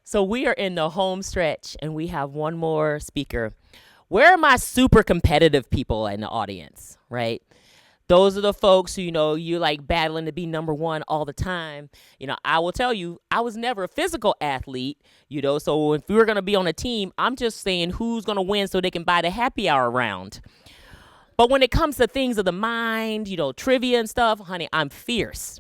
So we are in the home stretch and we have one more speaker. Where are my super competitive people in the audience, right? Those are the folks who, you like battling to be number one all the time. I will tell you, I was never a physical athlete, so if we were going to be on a team, I'm just saying who's going to win so they can buy the happy hour round. But when it comes to things of the mind, trivia and stuff, honey, I'm fierce.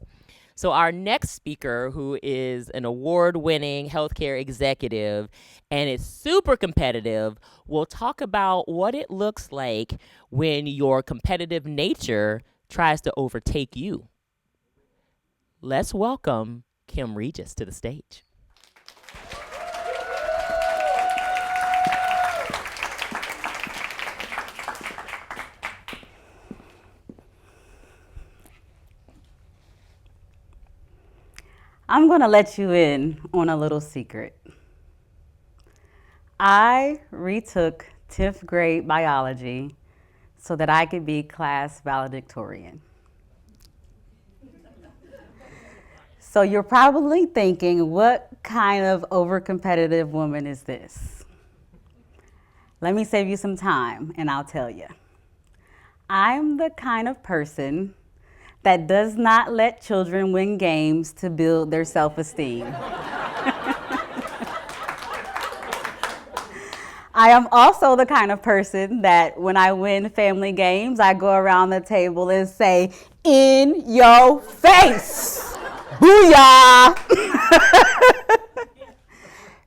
So our next speaker, who is an award-winning healthcare executive and is super competitive, will talk about what it looks like when your competitive nature tries to overtake you. Let's welcome Kim Regis to the stage. I'm going to let you in on a little secret. I retook 10th grade biology so that I could be class valedictorian. So you're probably thinking, what kind of overcompetitive woman is this? Let me save you some time and I'll tell you. I'm the kind of person that does not let children win games to build their self-esteem. I am also the kind of person that when I win family games, I go around the table and say, "In your face, booyah."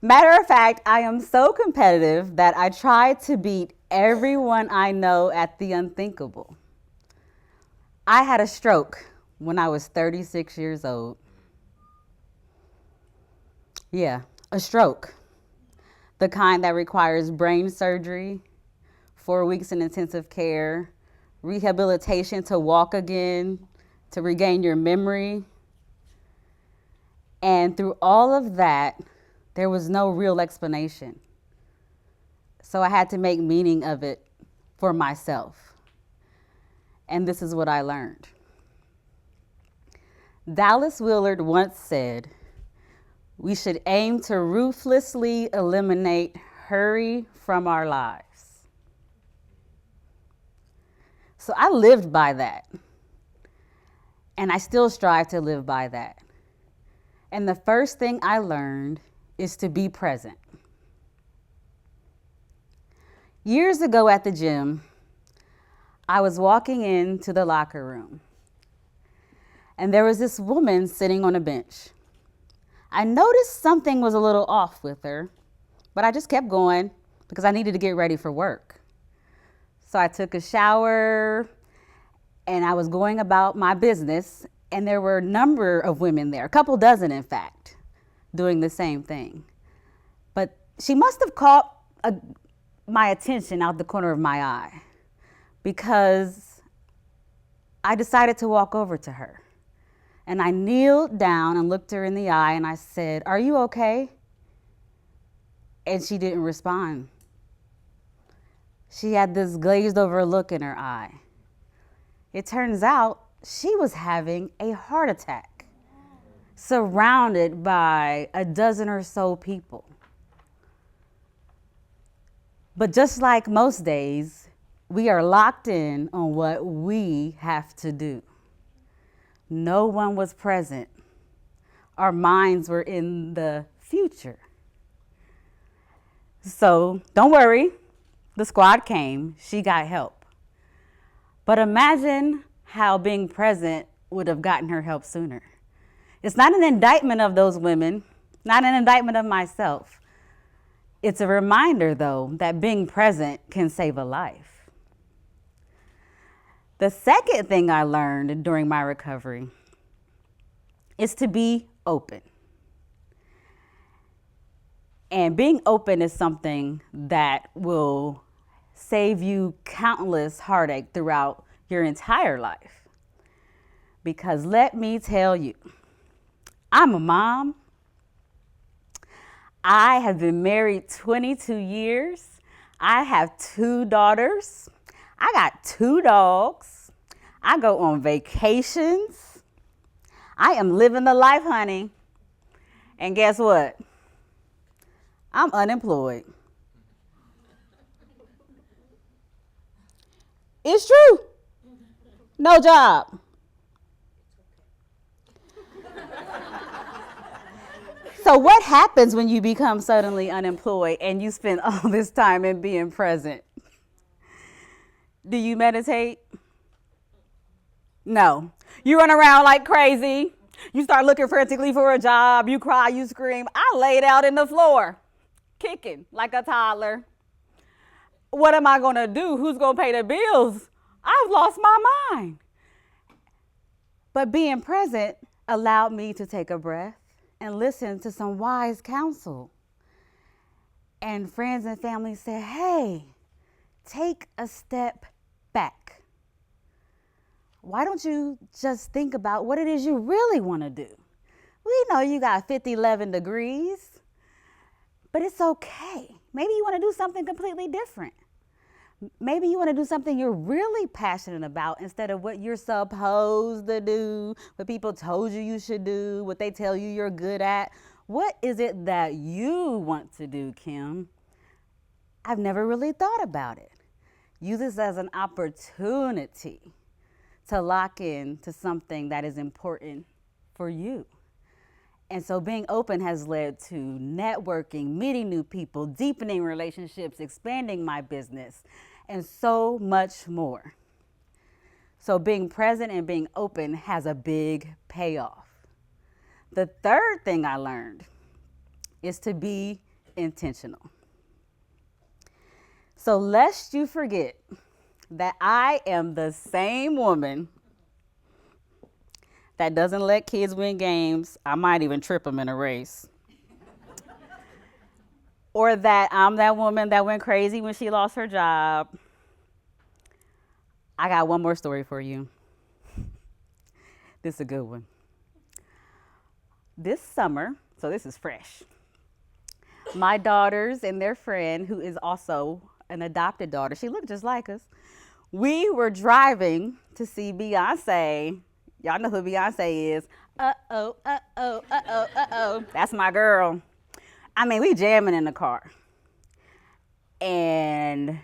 Matter of fact, I am so competitive that I try to beat everyone I know at the unthinkable. I had a stroke when I was 36 years old. Yeah, a stroke. The kind that requires brain surgery, 4 weeks in intensive care, rehabilitation to walk again, to regain your memory. And through all of that, there was no real explanation. So I had to make meaning of it for myself. And this is what I learned. Dallas Willard once said, "We should aim to ruthlessly eliminate hurry from our lives." So I lived by that. And I still strive to live by that. And the first thing I learned is to be present. Years ago at the gym, I was walking into the locker room, and there was this woman sitting on a bench. I noticed something was a little off with her, but I just kept going because I needed to get ready for work. So I took a shower, and I was going about my business, and there were a number of women there, a couple dozen in fact, doing the same thing. But she must have caught my attention out the corner of my eye, because I decided to walk over to her. And I kneeled down and looked her in the eye and I said, "Are you okay?" And she didn't respond. She had this glazed over look in her eye. It turns out she was having a heart attack, surrounded by a dozen or so people. But just like most days, we are locked in on what we have to do. No one was present. Our minds were in the future. So don't worry, the squad came, she got help. But imagine how being present would have gotten her help sooner. It's not an indictment of those women, not an indictment of myself. It's a reminder, though, that being present can save a life. The second thing I learned during my recovery is to be open. And being open is something that will save you countless heartache throughout your entire life. Because let me tell you, I'm a mom. I have been married 22 years. I have 2 daughters. I got 2 dogs. I go on vacations. I am living the life, honey. And guess what? I'm unemployed. It's true. No job. So what happens when you become suddenly unemployed and you spend all this time in being present? Do you meditate? No. You run around like crazy. You start looking frantically for a job. You cry, you scream. I laid out in the floor, kicking like a toddler. What am I going to do? Who's going to pay the bills? I've lost my mind. But being present allowed me to take a breath and listen to some wise counsel. And friends and family said, hey, take a step back. Why don't you just think about what it is you really want to do? We know you got 11 degrees, but it's okay. Maybe you want to do something completely different. Maybe you want to do something you're really passionate about instead of what you're supposed to do, what people told you should do, what they tell you you're good at. What is it that you want to do, Kim? I've never really thought about it. Use this as an opportunity to lock in to something that is important for you. And so being open has led to networking, meeting new people, deepening relationships, expanding my business, and so much more. So being present and being open has a big payoff. The third thing I learned is to be intentional. So lest you forget that I am the same woman that doesn't let kids win games. I might even trip them in a race. Or that I'm that woman that went crazy when she lost her job. I got one more story for you. This is a good one. This summer, so this is fresh, my daughters and their friend, who is also an adopted daughter, she looked just like us, we were driving to see Beyonce. Y'all know who Beyonce is. Uh-oh, uh-oh, uh-oh, uh-oh. That's my girl. I mean, we jamming in the car. And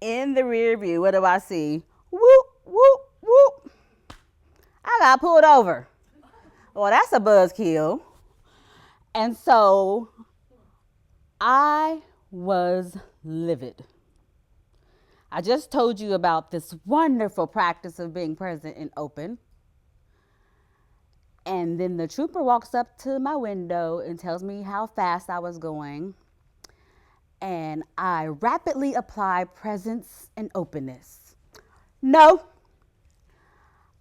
in the rear view, what do I see? Whoop, whoop, whoop. I got pulled over. Well, that's a buzzkill. And so I was livid. I just told you about this wonderful practice of being present and open. And then the trooper walks up to my window and tells me how fast I was going. And I rapidly apply presence and openness. No.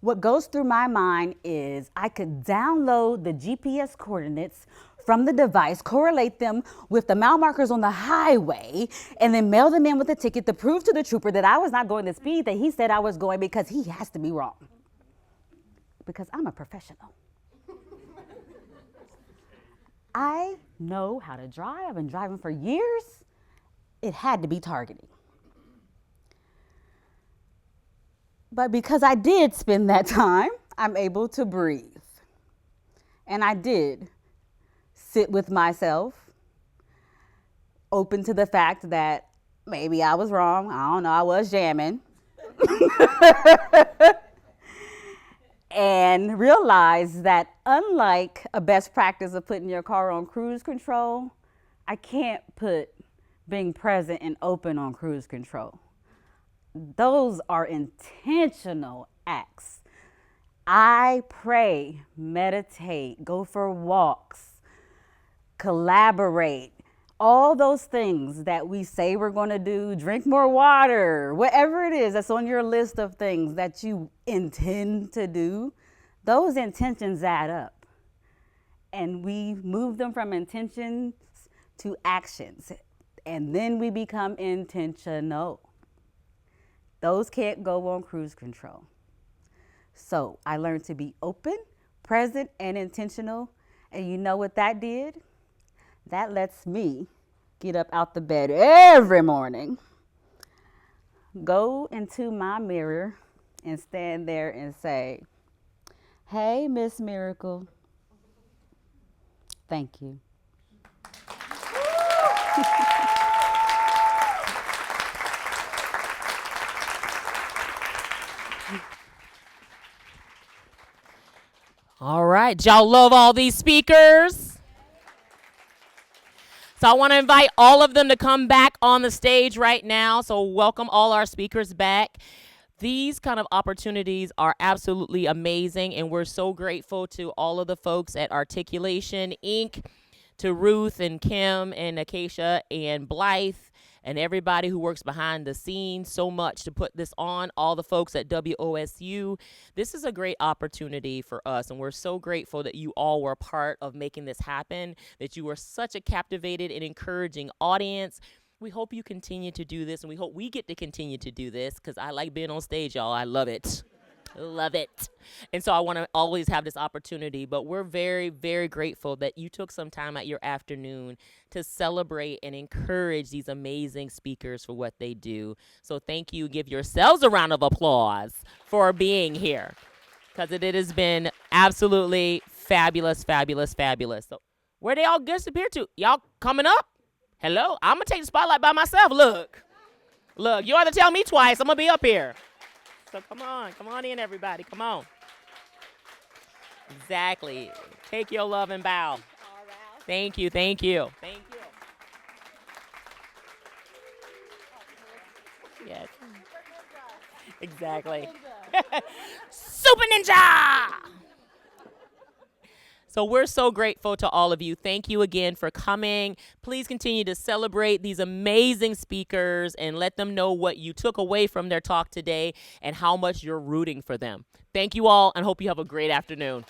What goes through my mind is I could download the GPS coordinates from the device, correlate them with the mile markers on the highway, and then mail them in with a ticket to prove to the trooper that I was not going the speed that he said I was going because he has to be wrong. Because I'm a professional. I know how to drive. I've been driving for years. It had to be targeting. But because I did spend that time, I'm able to breathe. And I did sit with myself, open to the fact that maybe I was wrong. I don't know, I was jamming. And realize that unlike a best practice of putting your car on cruise control, I can't put being present and open on cruise control. Those are intentional acts. I pray, meditate, go for walks, collaborate, all those things that we say we're going to do, drink more water, whatever it is that's on your list of things that you intend to do, those intentions add up. And we move them from intentions to actions. And then we become intentional. Those can't go on cruise control. So I learned to be open, present, and intentional. And you know what that did? That lets me get up out the bed every morning, go into my mirror, and stand there and say, hey, Miss Miracle, thank you. right. Y'all love all these speakers? So I want to invite all of them to come back on the stage right now. So welcome all our speakers back. These kind of opportunities are absolutely amazing, and we're so grateful to all of the folks at Articulation Inc., to Ruth and Kim and Acacia and Blythe and everybody who works behind the scenes so much to put this on, all the folks at WOSU. This is a great opportunity for us, and we're so grateful that you all were part of making this happen, that you were such a captivated and encouraging audience. We hope you continue to do this, and we hope we get to continue to do this, because I like being on stage, y'all. I love it. Love it. And so I want to always have this opportunity, but we're very, very grateful that you took some time out your afternoon to celebrate and encourage these amazing speakers for what they do. So thank you. Give yourselves a round of applause for being here, because it has been absolutely fabulous, fabulous, fabulous. So where they all disappear to? Y'all coming up? Hello? I'm going to take the spotlight by myself. Look, you don't have to tell me twice. I'm going to be up here. So come on in, everybody. Come on. Exactly. Take your love and bow. Thank you. Yes. Exactly. Super Ninja! So we're so grateful to all of you. Thank you again for coming. Please continue to celebrate these amazing speakers and let them know what you took away from their talk today and how much you're rooting for them. Thank you all, and hope you have a great afternoon.